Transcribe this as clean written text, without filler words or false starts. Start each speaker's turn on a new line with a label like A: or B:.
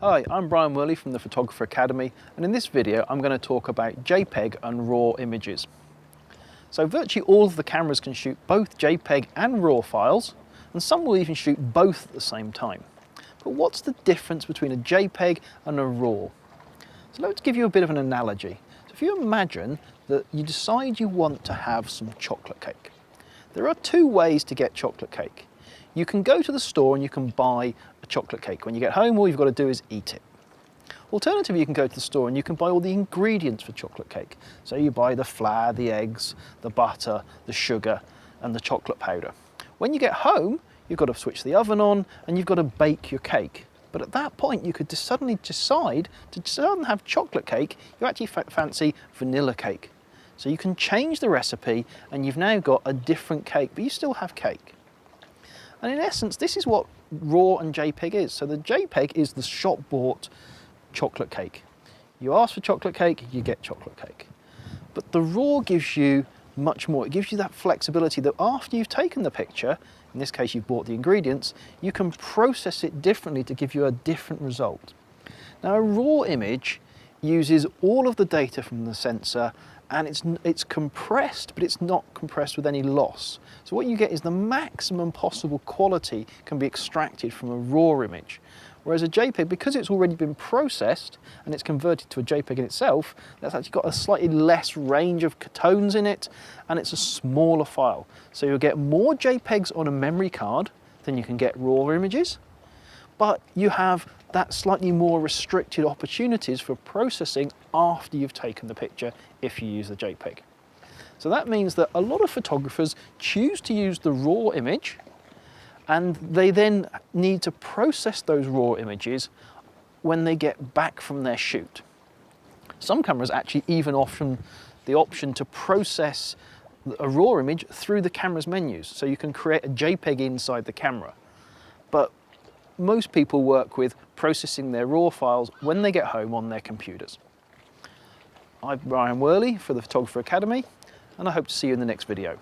A: Hi, I'm Brian Worley from the Photographer Academy, and in this video I'm going to talk about JPEG and RAW images. So virtually all of the cameras can shoot both JPEG and RAW files, and some will even shoot both at the same time. But what's the difference between a JPEG and a RAW? So let's give you a bit of an analogy. So if you imagine that you decide you want to have some chocolate cake. There are two ways to get chocolate cake. You can go to the store and you can buy a chocolate cake. When you get home, all you've got to do is eat it. Alternatively, you can go to the store and you can buy all the ingredients for chocolate cake. So you buy the flour, the eggs, the butter, the sugar, and the chocolate powder. When you get home, you've got to switch the oven on and you've got to bake your cake. But at that point, you could suddenly decide to rather than have chocolate cake, you actually fancy vanilla cake. So you can change the recipe and you've now got a different cake, but you still have cake. And in essence, this is what RAW and JPEG is. So the JPEG is the shop-bought chocolate cake. You ask for chocolate cake, you get chocolate cake. But the RAW gives you much more. It gives you that flexibility that after you've taken the picture, in this case you've bought the ingredients, you can process it differently to give you a different result. Now a RAW image uses all of the data from the sensor, and it's compressed, but it's not compressed with any loss. So what you get is the maximum possible quality can be extracted from a RAW image. Whereas a JPEG, because it's already been processed and it's converted to a JPEG in itself, that's actually got a slightly less range of tones in it, and it's a smaller file. So you'll get more JPEGs on a memory card than you can get RAW images, but you have that slightly more restricted opportunities for processing after you've taken the picture if you use the JPEG. So that means that a lot of photographers choose to use the RAW image, and they then need to process those RAW images when they get back from their shoot. Some cameras actually even offer the option to process a RAW image through the camera's menus, so you can create a JPEG inside the camera. But most people work with processing their RAW files when they get home on their computers. I'm Brian Worley for the Photographer Academy, and I hope to see you in the next video.